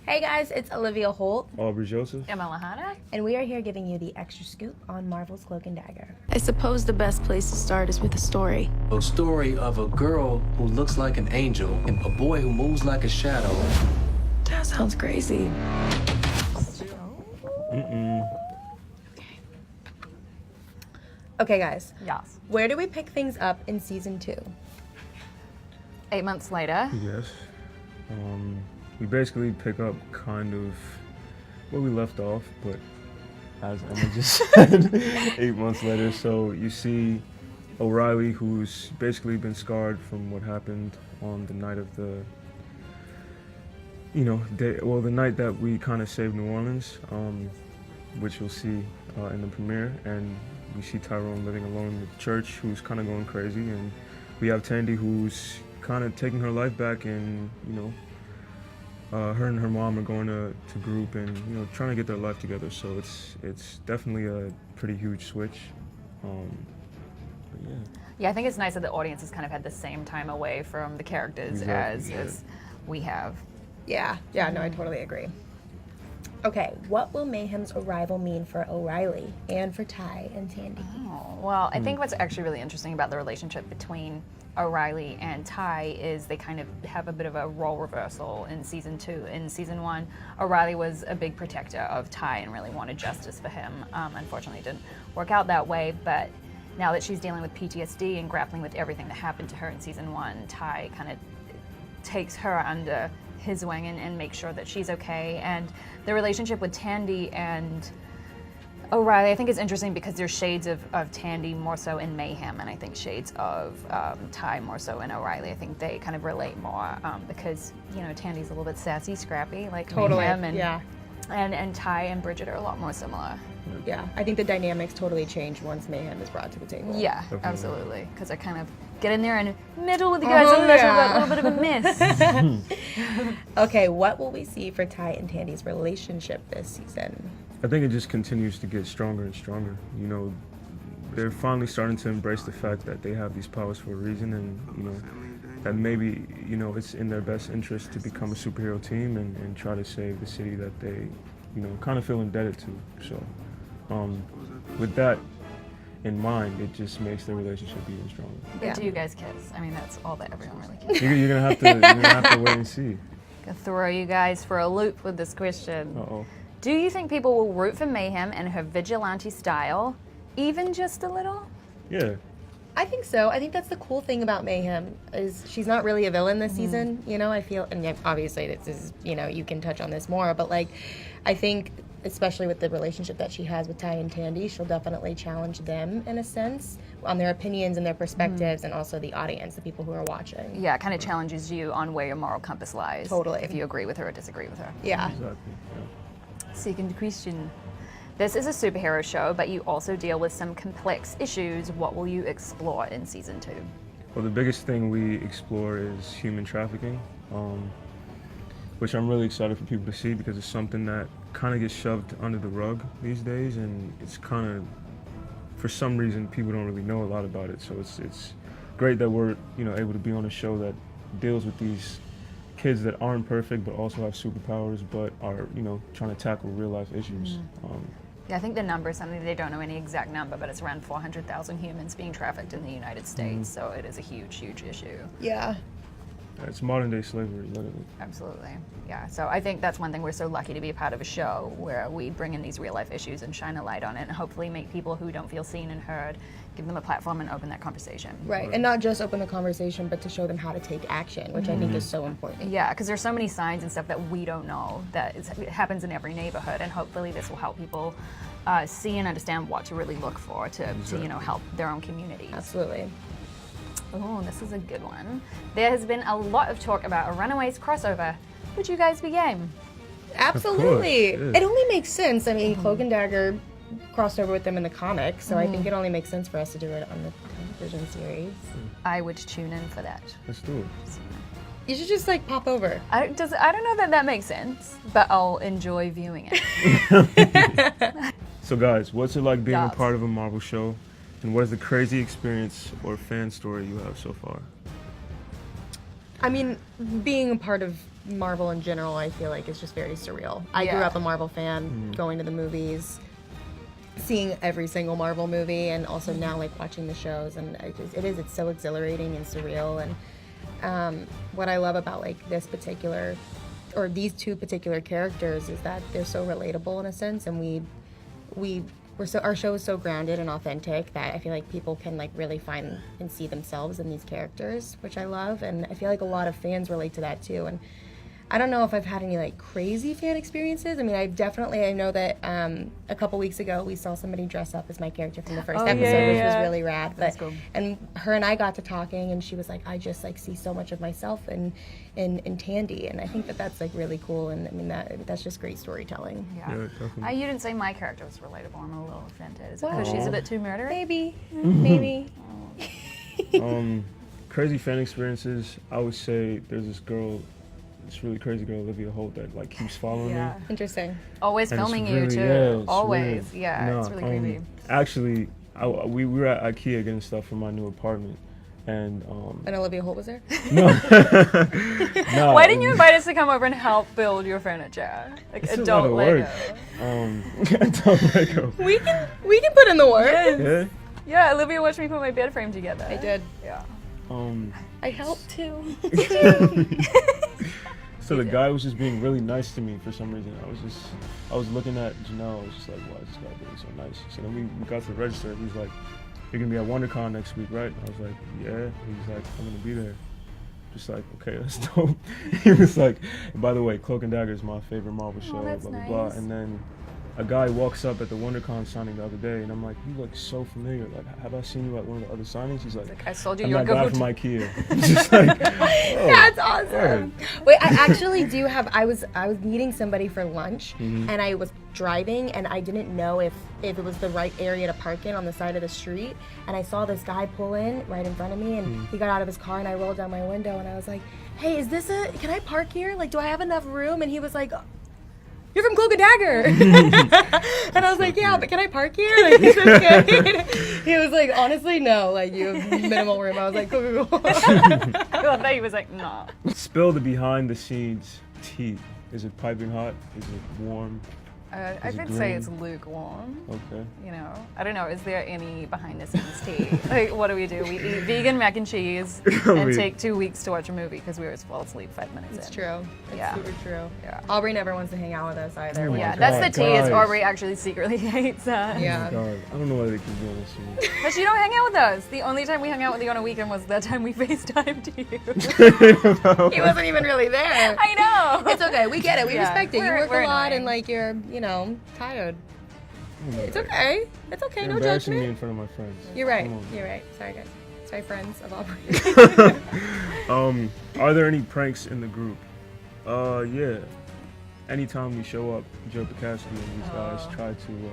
Hey guys, it's Olivia Holt, Aubrey Joseph. Emma Lahana. and we are here giving you the extra scoop on Marvel's Cloak and Dagger. I suppose the best place to start is with a story. A story of a girl who looks like an angel and a boy who moves like a shadow. That sounds crazy. Okay guys, Yes. where do we pick things up in season 2? 8 months later. Yes. We basically pick up kind of where we left off, but as Emma just said, 8 months later. So you see O'Reilly, who's basically been scarred from what happened on the night of the, the night that we kind of saved New Orleans, which you'll see in the premiere. And we see Tyrone living alone in the church, who's kind of going crazy. And we have Tandy, who's kind of taking her life back, and her and her mom are going to group and trying to get their life together. So it's definitely a pretty huge switch. But yeah. Yeah, I think it's nice that the audience has kind of had the same time away from the characters as we have. Yeah, no, I totally agree. Okay, what will Mayhem's arrival mean for O'Reilly and for Ty and Tandy? Oh, well, I think what's actually really interesting about the relationship between O'Reilly and Ty is they kind of have a bit of a role reversal in season 2. In season 1, O'Reilly was a big protector of Ty and really wanted justice for him. Unfortunately, it didn't work out that way, but now that she's dealing with PTSD and grappling with everything that happened to her in season 1, Ty kind of takes her under his wing and makes sure that she's okay. And the relationship with Tandy and O'Reilly, I think, is interesting because there's shades of Tandy more so in Mayhem, and I think shades of Ty more so in O'Reilly. I think they kind of relate more because Tandy's a little bit sassy, scrappy, like Mayhem, and Ty and Bridget are a lot more similar. Yeah, I think the dynamics totally change once Mayhem is brought to the table. Yeah, absolutely, because I kind of get in there and meddle with you guys a little bit of a mess. Okay, what will we see for Ty and Tandy's relationship this season? I think it just continues to get stronger and stronger. They're finally starting to embrace the fact that they have these powers for a reason, and that maybe it's in their best interest to become a superhero team and try to save the city that they kind of feel indebted to. So with that in mind, it just makes their relationship even stronger. But do you guys kiss? I mean, that's all that everyone really cares. You're gonna have to wait and see. Gonna throw you guys for a loop with this question. Uh-oh. Do you think people will root for Mayhem and her vigilante style, even just a little? Yeah. I think so. I think that's the cool thing about Mayhem is she's not really a villain this season. I feel, and obviously this is, you can touch on this more, but I think especially with the relationship that she has with Ty and Tandy, she'll definitely challenge them in a sense on their opinions and their perspectives, and also the audience, the people who are watching. Yeah, it kind of challenges you on where your moral compass lies. Totally. If you agree with her or disagree with her. Yeah. Exactly. Yeah. Second question. This is a superhero show, but you also deal with some complex issues. What will you explore in season 2? Well, the biggest thing we explore is human trafficking, which I'm really excited for people to see because it's something that kind of gets shoved under the rug these days, and it's kind of, for some reason, people don't really know a lot about it. So it's great that we're able to be on a show that deals with these kids that aren't perfect but also have superpowers but are trying to tackle real life issues. Yeah, I think the number is something they don't know any exact number, but it's around 400,000 humans being trafficked in the United States, so it is a huge, huge issue. Yeah. It's modern day slavery, literally. Absolutely. Yeah, so I think that's one thing we're so lucky to be a part of a show where we bring in these real life issues and shine a light on it and hopefully make people who don't feel seen and heard, give them a platform and open that conversation. Right, and not just open the conversation, but to show them how to take action, which I think is so important. Yeah, because there's so many signs and stuff that we don't know that it happens in every neighborhood, and hopefully this will help people see and understand what to really look for to help their own communities. Absolutely. Oh, this is a good one. There has been a lot of talk about a Runaways crossover. Would you guys be game? Absolutely. Of course, yeah. It only makes sense. I mean, Cloak and Dagger crossed over with them in the comics, so I think it only makes sense for us to do it on the television series. I would tune in for that. Let's do it. You should just pop over. I don't know that makes sense, but I'll enjoy viewing it. So guys, what's it like being a Yes. part of a Marvel show? And what is the crazy experience or fan story you have so far? I mean, being a part of Marvel in general, I feel like, is just very surreal. I grew Yeah. up a Marvel fan, going to the movies, seeing every single Marvel movie, and also now like watching the shows, and it's so exhilarating and surreal. And what I love about like this particular, or these two particular characters, is that they're so relatable in a sense, and our show is so grounded and authentic that I feel like people can like really find and see themselves in these characters, which I love, and I feel like a lot of fans relate to that too. And I don't know if I've had any like crazy fan experiences. I mean, I know that a couple weeks ago we saw somebody dress up as my character from the first episode, which was really rad. But That's cool. and her and I got to talking, and she was like, I just like see so much of myself in Tandy, and I think that that's like really cool. And I mean that's just great storytelling. Yeah. Yeah, definitely. You didn't say my character was relatable. I'm a little offended. Is it because she's a bit too murdery? Maybe, maybe. Crazy fan experiences. I would say there's this really crazy girl, Olivia Holt, that like keeps following me. Interesting. Always And it's filming you really- too. yeah, it's Always. really- Yeah, no, it's really creepy. Actually, we were at IKEA getting stuff for my new apartment, and And Olivia Holt was there. no, no. Why didn't you invite us to come over and help build your furniture? Like It's a adult lot of Lego. work. Adult Lego. we can put in the work. Yeah. Yeah, Olivia watched me put my bed frame together. I did. Yeah. I helped too. So the guy was just being really nice to me for some reason. I was looking at Janelle. I was just like, why is this guy being so nice? So then we got to the register. He was like, you're gonna be at WonderCon next week, right? I was like, yeah. He was like, I'm gonna be there. Just like, okay, that's dope. He was like, by the way, Cloak and Dagger is my favorite Marvel show, that's blah, blah, blah. nice. And then a guy walks up at the WonderCon signing the other day, and I'm like, you look so familiar. Like, have I seen you at one of the other signings? He's like, I sold you I'm your that guy goat. from IKEA. I'm just like, oh, That's awesome. word. Wait, I actually do have. I was meeting somebody for lunch, Mm-hmm. and I was driving, and I didn't know if it was the right area to park in on the side of the street. And I saw this guy pull in right in front of me, and Mm-hmm. he got out of his car, and I rolled down my window, and I was like, "Hey, can I park here? Like, do I have enough room?" And he was like, "You're from Cloak and Dagger." And I was like, "Yeah, but can I park here?" Like, is this good? He was like, "Honestly, no. Like, you have minimal room." I was like, "Cool." I love that he was like, nah. Spill the behind the scenes tea. Is it piping hot? Is it warm? I Is it could say green? it's lukewarm. Okay. You know, I don't know. Is there any behind the scenes tea? Like, what do? We eat vegan mac and cheese and mean- take 2 weeks to watch a movie because we always fall asleep 5 minutes It's in. true. It's Yeah. super true. Yeah. Aubrey never wants to hang out with us either. Oh my Yeah, God, that's the tea. Is guys. Aubrey actually secretly hates us. Yeah. God, I don't know why they keep doing this to me. But you don't hang out with us. The only time we hung out with you on a weekend was that time we FaceTimed you. He wasn't even really there. I know. It's okay. We get it. We Yeah. respect it. You We're- work we're a lot annoying. and like you're, tired. It's okay. It's okay. You're No embarrassing me judgment. in front of my friends. You're right. Come on. You're right. Sorry, guys. Sorry, friends of Aubrey. Are there any pranks in the group? Yeah. Anytime we show up, Joe Picasky and these guys try to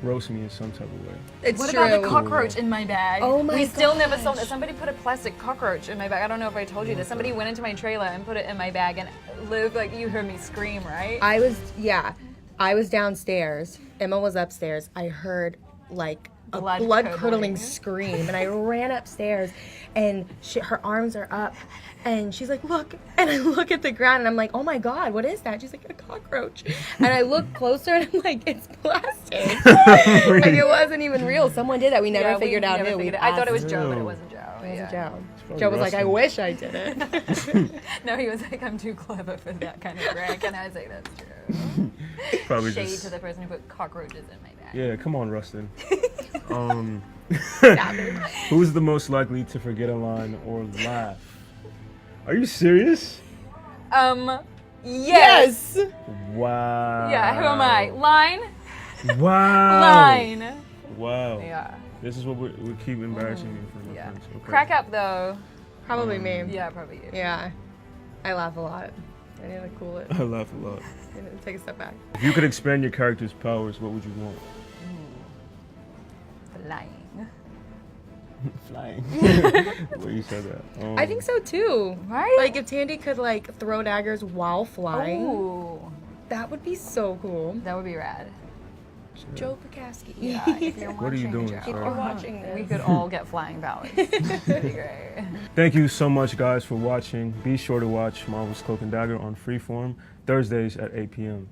roast me in some type of way. It's What true. about the cockroach in my bag? Oh my We still never gosh. sold it. Somebody put a plastic cockroach in my bag. I don't know if I told you this. Somebody went into my trailer and put it in my bag, and Liv, like, you heard me scream, right? I was downstairs. Emma was upstairs. I heard like a Blood-curdling. blood-curdling scream, and I ran upstairs, and her arms are up, and she's like, "Look!" And I look at the ground, and I'm like, "Oh my God, what is that?" She's like, "A cockroach," and I look closer, and I'm like, "It's plastic." Like it wasn't even real. Someone did that. We never Yeah, we figured out never who. figured We it. I thought it was asked. Joe, but it Ew. wasn't Joe. It Yeah. was Joe. probably Joe was like, "I Rustin. wish I did it." No, he was like, I'm too clever for that kind of prank, and I was like, that's true. Probably Shade just. to the person who put cockroaches in my bag. Yeah, come on, Rustin. Who's the most likely to forget a line or laugh? Are you serious? Yes. Wow. Yeah, who am I? Line? Wow. Line. Wow. Yeah. This is what we keep embarrassing me in front of my Yeah. friends. Okay. Crack up, though. Probably me. Yeah, probably you. Yeah. I laugh a lot. I need to cool it. I laugh a lot. I need to take a step back. If you could expand your character's powers, what would you want? Lying. Flying. Well, you said that. I think so too. Right? Like if Tandy could like throw daggers while flying, Ooh, that would be so cool. that would be rad. Joe Pakaski. Yeah, if you're What are you watching, doing, Joe, If you're watching this. we could all get flying powers. That'd be great. Thank you so much, guys, for watching. Be sure to watch Marvel's Cloak and Dagger on Freeform Thursdays at 8 p.m.